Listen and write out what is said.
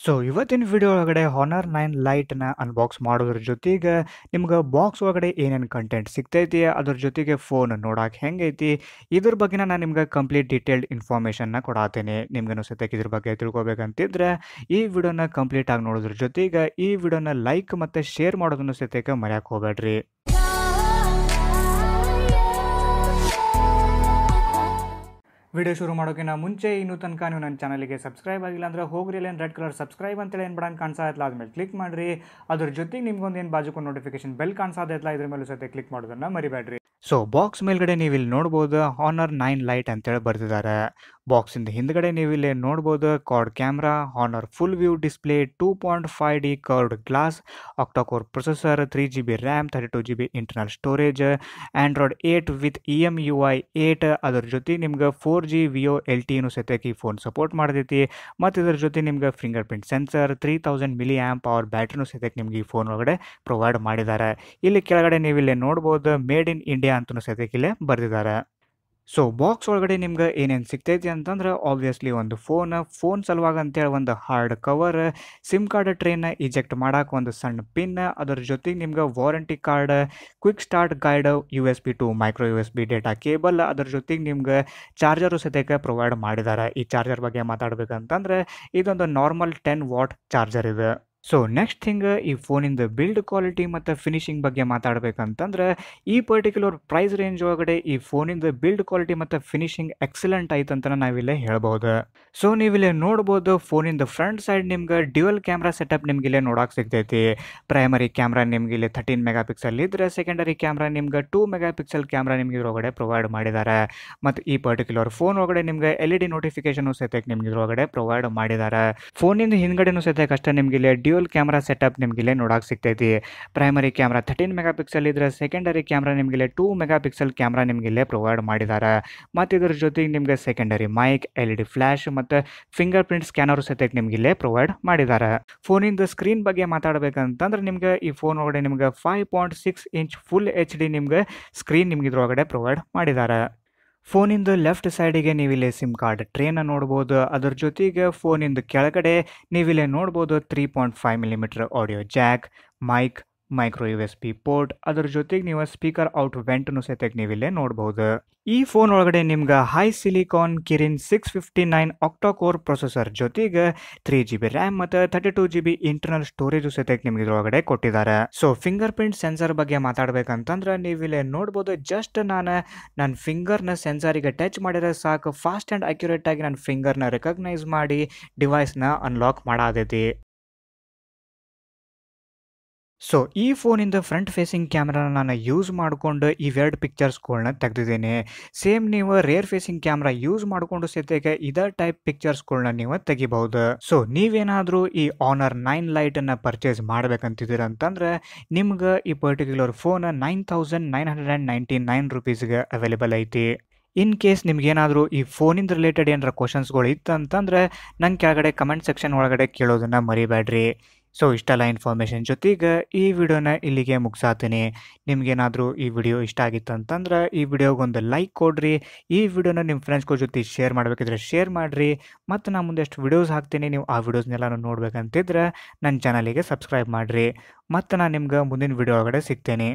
So ಇವತ್ತಿನ video ಒಳಗಡೆ honour 9 ಲೈಟ್ನ unbox ಮಾಡೋದ್ರ ಜೊತೆಗೆ ನಿಮ್ಗೆ ಬಾಕ್ಸ್ ಒಳಗಡೆ ಏನೇನು ಕಂಟೆಂಟ್ ಸಿಗ್ತೈತಿ ಅದ್ರ ಜೊತೆಗೆ ಫೋನ್ ನೋಡಕ್ಕೆ ಹೆಂಗೈತಿ ಇದ್ರ ಬಗ್ಗೆ ನಾನು ನಿಮ್ಗೆ ಕಂಪ್ಲೀಟ್ ಡೀಟೇಲ್ಡ್ ಇನ್ಫಾರ್ಮೇಷನ್ನ ಕೊಡಾತೀನಿ. ನಿಮ್ಗೆ ಸತ್ಯಕ್ಕೆ ಇದ್ರ ಬಗ್ಗೆ ತಿಳ್ಕೊಬೇಕಂತಿದ್ರೆ ಈ ವಿಡಿಯೋನ ಕಂಪ್ಲೀಟ್ ಆಗಿ ನೋಡೋದ್ರ ಜೊತೆಗೆ ಈ ವಿಡಿಯೋನ ಲೈಕ್ ಮತ್ತು ಶೇರ್ ಮಾಡೋದನ್ನು ಸತ್ಯಕ್ಕೆ ಮರೆಯಕ್ಕೆ ಹೋಗ್ಬೇಡ್ರಿ. ವಿಡಿಯೋ ಶುರು ಮಾಡೋಕ್ಕಿಂತ ಮುಂಚೆ ಇನ್ನೂ ತನಕ ನೀವು ನನ್ನ ಚಾನಲ್ಗೆ ಸಬ್ಸ್ಕ್ರೈಬ್ ಆಗಿಲ್ಲ ಅಂದರೆ ಹೋಗ್ರಿ ಅಲ್ಲಿ ರೆಡ್ ಕಲರ್ ಸಬ್ಸ್ಕ್ರೈಬ್ ಅಂತೇಳಿ ಏನು ಬಡಂಗೆ ಕಾಣಿಸೋದಿಲ್ಲ, ಆದ್ಮೇಲೆ ಕ್ಲಿಕ್ ಮಾಡಿರಿ. ಅದ್ರ ಜೊತೆಗೆ ನಿಮ್ಗೊಂದು ಏನು ಬಾಜುಕೊಂಡು ನೋಟಿಫಿಕೇಶನ್ ಬೆಲ್ ಕಾಣಿಸೋದಿಲ್ಲ, ಇದ್ರ ಮೇಲೂ ಸತ್ಯ ಕ್ಲಿಕ್ ಮಾಡೋದನ್ನು ಮರಿಬೇಡ್ರಿ. ಸೊ ಬಾಕ್ಸ್ ಮೇಲ್ಗಡೆ ನೀವು ಇಲ್ಲಿ ನೋಡ್ಬೋದು ಹಾನರ್ 9 ಲೈಟ್ ಅಂತೇಳಿ ಬರ್ತಿದ್ದಾರೆ. ಬಾಕ್ಸಿಂದ ಹಿಂದ್ಗಡೆ ನೀವು ಇಲ್ಲಿ ನೋಡ್ಬೋದು card camera, honour full view display, 2.5D curved glass, octa-core processor, 3GB RAM, 32GB internal storage, Android 8 with EMUI 8. ಅದ್ರ ಜೊತೆ ನಿಮ್ಗೆ 4G VO LTE ಸತ್ಯಕ್ಕೆ ಈ ಫೋನ್ ಸಪೋರ್ಟ್ ಮಾಡ್ತೈತಿ. ಮತ್ತು ಇದ್ರ ಜೊತೆ ನಿಮ್ಗೆ ಫಿಂಗರ್ ಪ್ರಿಂಟ್ ಸೆನ್ಸರ್, 3000 mAh ಬ್ಯಾಟ್ರಿನೂ ಸತ್ಯಕ್ಕೆ ನಿಮ್ಗೆ ಈ ಫೋನ್ ಒಳಗಡೆ ಪ್ರೊವೈಡ್ ಮಾಡಿದ್ದಾರೆ. ಇಲ್ಲಿ ಕೆಳಗಡೆ ನೀವು ಇಲ್ಲಿ ನೋಡ್ಬೋದು ಮೇಡ್ ಇನ್ ಇಂಡಿಯಾ ಅಂತಲೂ ಸತ್ಯಕ್ಕೆ ಇಲ್ಲೇ ಬರೆದಿದ್ದಾರೆ. ಸೊ ಬಾಕ್ಸ್ ಒಳಗಡೆ ನಿಮ್ಗೆ ಏನೇನು ಸಿಗ್ತೈತಿ ಅಂತಂದ್ರೆ ಆಬ್ವಿಯಸ್ಲಿ ಒಂದು ಫೋನ್ ಸಲುವಾಗಿ ಅಂತೇಳಿ ಒಂದು ಹಾರ್ಡ್ ಕವರ್, ಸಿಮ್ ಕಾರ್ಡ್ ಟ್ರೇನ ಇಜೆಕ್ಟ್ ಮಾಡೋಕೆ ಒಂದು ಸಣ್ಣ ಪಿನ್, ಅದರ ಜೊತೆಗೆ ನಿಮ್ಗೆ warranty card, quick start guide, USB to micro USB data cable, ಅದರ ಜೊತೆಗೆ ನಿಮ್ಗೆ ಚಾರ್ಜರು ಸದ್ಯಕ್ಕೆ ಪ್ರೊವೈಡ್ ಮಾಡಿದ್ದಾರೆ. ಈ ಚಾರ್ಜರ್ ಬಗ್ಗೆ ಮಾತಾಡಬೇಕಂತಂದ್ರೆ ಇದೊಂದು ನಾರ್ಮಲ್ 10 ವಾಟ್ ಚಾರ್ಜರ್ ಇದೆ. ಸೊ ನೆಕ್ಸ್ಟ್ ಥಿಂಗ್, ಈ ಫೋನಿಂದ ಬಿಲ್ಡ್ ಕ್ವಾಲಿಟಿ ಮತ್ತು ಫಿನಿಶಿಂಗ್ ಬಗ್ಗೆ ಮಾತಾಡಬೇಕಂತಂದ್ರೆ ಈ ಪರ್ಟಿಕ್ಯುಲರ್ ಪ್ರೈಸ್ ರೇಂಜ್ ಒಳಗಡೆ ಈ ಫೋನಿಂದ ಬಿಲ್ಡ್ ಕ್ವಾಲಿಟಿ ಮತ್ತು ಫಿನಿಶಿಂಗ್ ಎಕ್ಸಲೆಂಟ್ ಐತೆ ಅಂತ ನಾವಿಲ್ಲೇ ಹೇಳ್ಬೋದು. ಸೊ ನೀವಿಲ್ಲೇ ನೋಡ್ಬೋದು ಫೋನಿಂದ ಫ್ರಂಟ್ ಸೈಡ್ ನಿಮ್ಗೆ ಡ್ಯುಯಲ್ ಕ್ಯಾಮ್ರಾ ಸೆಟಪ್ ನಿಮ್ಗೆ ಇಲ್ಲೇ ನೋಡಕ್ಕೆ ಸಿಗ್ತೈತಿ. ಪ್ರೈಮರಿ ಕ್ಯಾಮ್ರಾ ನಿಮ್ಗೆ ಇಲ್ಲಿ 13 ಮೆಗಾಪಿಕ್ಸೆಲ್ ಇದ್ರೆ ಸೆಕೆಂಡರಿ ಕ್ಯಾಮ್ರಾ ನಿಮ್ಗೆ 2 ಮೆಗಾಪಿಕ್ಸೆಲ್ ಕ್ಯಾಮ್ರಾ ನಿಮ್ಗೆ ಇದ್ರೊಳಗಡೆ ಪ್ರೊವೈಡ್ ಮಾಡಿದ್ದಾರೆ. ಮತ್ತು ಈ ಪರ್ಟಿಕ್ಯುಲರ್ ಫೋನ್ ಒಳಗಡೆ ನಿಮ್ಗೆ LED ನೋಟಿಫಿಕೇಶನ್ ಸತ್ಯಕ್ಕೆ ನಿಮ್ಗೆ ಇದ್ರೊಳಗಡೆ ಪ್ರೊವೈಡ್ ಮಾಡಿದ್ದಾರೆ. ಫೋನಿಂದ ಹಿಂದ್ಗಡೆನೂ ಸತ್ಯಕ್ಕೆ ಅಷ್ಟೇ ನಿಮ್ಗೆ ಇಲ್ಲಿ ಡ್ಯುಯಲ್ ಕ್ಯಾಮ್ರಾ ಸೆಟಪ್ ನಿಮ್ಗೆ ಇಲ್ಲೇ ನೋಡಕ್ಕೆ ಸಿಗ್ತೈತಿ. ಪ್ರೈಮರಿ ಕ್ಯಾಮ್ರಾ 13 ಮೆಗಾಪಿಕ್ಸೆಲ್ ಇದ್ರೆ ಸೆಕೆಂಡರಿ ಕ್ಯಾಮ್ರಾ ನಿಮ್ಗೆ ಇಲ್ಲೇ 2 ಮೆಗಾಪಿಕ್ಸೆಲ್ ಕ್ಯಾಮ್ರಾ ನಿಮ್ಗೆ ಇಲ್ಲೇ ಪ್ರೊವೈಡ್ ಮಾಡಿದ್ದಾರೆ. ಮತ್ತು ಇದ್ರ ಜೊತೆಗೆ ನಿಮ್ಗೆ ಸೆಕೆಂಡರಿ ಮೈಕ್, LED ಫ್ಲ್ಯಾಶ್ ಮತ್ತು ಫಿಂಗರ್ ಪ್ರಿಂಟ್ ಸ್ಕ್ಯಾನರ್ ಸತ್ಯಕ್ಕೆ ನಿಮ್ಗೆ ಇಲ್ಲೇ ಪ್ರೊವೈಡ್ ಮಾಡಿದ್ದಾರೆ. ಫೋನಿಂದ ಸ್ಕ್ರೀನ್ ಬಗ್ಗೆ ಮಾತಾಡಬೇಕಂತಂದ್ರೆ ನಿಮ್ಗೆ ಈ ಫೋನ್ ಒಳಗಡೆ ನಿಮ್ಗೆ 5.6 ಇಂಚ್ ಫುಲ್ HD ನಿಮ್ಗೆ ಸ್ಕ್ರೀನ್ ನಿಮ್ಗೆ ಇದ್ರೊಳಗಡೆ ಪ್ರೊವೈಡ್ ಮಾಡಿದ್ದಾರೆ. ಫೋನಿಂದ ಲೆಫ್ಟ್ ಸೈಡಿಗೆ ನೀವಿಲ್ಲಿ ಸಿಮ್ ಕಾರ್ಡ್ ಟ್ರೇನ ನೋಡ್ಬೋದು. ಅದ್ರ ಜೊತೆಗೆ ಫೋನಿಂದ ಕೆಳಗಡೆ ನೀವಿಲ್ಲಿ ನೋಡ್ಬೋದು 3.5mm audio Jack, micro USB port, ಅದ್ರ ಜೊತೆಗೆ ನೀವು ಸ್ಪೀಕರ್ ಔಟ್ ವೆಂಟ್ನು ಸತ್ಯಕ್ಕೆ ನೀವಿಲ್ಲೇ ನೋಡ್ಬೋದು. ಈ ಫೋನ್ ಒಳಗಡೆ ನಿಮ್ಗೆ high silicon Kirin 659 octa-core processor ಜೊತೆಗೆ 3GB ರ್ಯಾಮ್ ಮತ್ತು 32GB ಇಂಟರ್ನಲ್ ಸ್ಟೋರೇಜ್ ಸತ್ಯಕ್ಕೆ ನಿಮ್ಗೆ ಇದ್ರೊಳಗಡೆ ಕೊಟ್ಟಿದ್ದಾರೆ. ಸೊ ಫಿಂಗರ್ ಪ್ರಿಂಟ್ ಸೆನ್ಸರ್ ಬಗ್ಗೆ ಮಾತಾಡ್ಬೇಕಂತಂದ್ರೆ ನೀವಿಲ್ಲೇ ನೋಡ್ಬೋದು ಜಸ್ಟ್ ನನ್ನ ಫಿಂಗರ್ನ ಸೆನ್ಸರಿಗೆ ಟಚ್ ಮಾಡಿದ್ರೆ ಸಾಕು, ಫಾಸ್ಟ್ ಆ್ಯಂಡ್ ಅಕ್ಯುರೇಟ್ ಆಗಿ ನನ್ನ ಫಿಂಗರ್ನ ರೆಕಗ್ನೈಸ್ ಮಾಡಿ ಡಿವೈಸ್ನ ಅನ್ಲಾಕ್ ಮಾಡಾದೈತಿ. ಸೊ ಈ ಫೋನಿಂದ ಫ್ರಂಟ್ ಫೇಸಿಂಗ್ ಕ್ಯಾಮ್ರಾನ ನಾನು ಯೂಸ್ ಮಾಡಿಕೊಂಡು ಇವೆರಡು ಪಿಕ್ಚರ್ಸ್ಗಳನ್ನ ತೆಗೆದಿದ್ದೀನಿ. ಸೇಮ್ ನೀವು ರೇರ್ ಫೇಸಿಂಗ್ ಕ್ಯಾಮ್ರಾ ಯೂಸ್ ಮಾಡಿಕೊಂಡು ಸತ್ಯಕ್ಕೆ ಇದೇ ಟೈಪ್ ಪಿಕ್ಚರ್ಸ್ಗಳನ್ನ ನೀವು ತೆಗಿಬಹುದು. ಸೊ ನೀವೇನಾದರೂ ಈ ಹಾನರ್ 9 ಲೈಟನ್ನು ಪರ್ಚೇಸ್ ಮಾಡ್ಬೇಕಂತಿದ್ದೀರಂತಂದ್ರೆ ನಿಮ್ಗೆ ಈ ಪರ್ಟಿಕ್ಯುಲರ್ ಫೋನ್ 9999 ರುಪೀಸ್ಗೆ ಅವೈಲೇಬಲ್ ಐತಿ. ಇನ್ ಕೇಸ್ ನಿಮ್ಗೇನಾದರೂ ಈ ಫೋನಿಂದ ರಿಲೇಟೆಡ್ ಏನಾರ ಕ್ವಶನ್ಸ್ಗಳು ಇತ್ತು ಅಂತಂದರೆ ನಂಗೆ ಕೆಳಗಡೆ ಕಮೆಂಟ್ ಸೆಕ್ಷನ್ ಒಳಗಡೆ ಕೇಳೋದನ್ನು ಮರಿಬೇಡ್ರಿ. ಸೊ ಇಷ್ಟೆಲ್ಲ ಇನ್ಫಾರ್ಮೇಷನ್ ಜೊತೆಗೆ ಈ ವಿಡಿಯೋನ ಇಲ್ಲಿಗೆ ಮುಗಿಸಾತೀನಿ. ನಿಮ್ಗೇನಾದರೂ ಈ ವಿಡಿಯೋ ಇಷ್ಟ ಆಗಿತ್ತು ಅಂತಂದ್ರೆ ಈ ವಿಡಿಯೋಗೊಂದು ಲೈಕ್ ಕೊಡ್ರಿ. ಈ ವಿಡಿಯೋನ ನಿಮ್ಮ ಫ್ರೆಂಡ್ಸ್ಗಳ ಜೊತೆ ಶೇರ್ ಮಾಡಬೇಕಿದ್ರೆ ಶೇರ್ ಮಾಡಿರಿ. ಮತ್ತು ನಾನು ಮುಂದೆಷ್ಟು ವಿಡಿಯೋಸ್ ಹಾಕ್ತೀನಿ, ನೀವು ಆ ವಿಡಿಯೋಸ್ನೆಲ್ಲ ನೋಡ್ಬೇಕಂತಿದ್ರೆ ನನ್ನ ಚಾನಲಿಗೆ ಸಬ್ಸ್ಕ್ರೈಬ್ ಮಾಡಿರಿ. ಮತ್ತು ನಾನು ನಿಮ್ಗೆ ಮುಂದಿನ ವಿಡಿಯೋ ಒಳಗಡೆ ಸಿಗ್ತೇನೆ.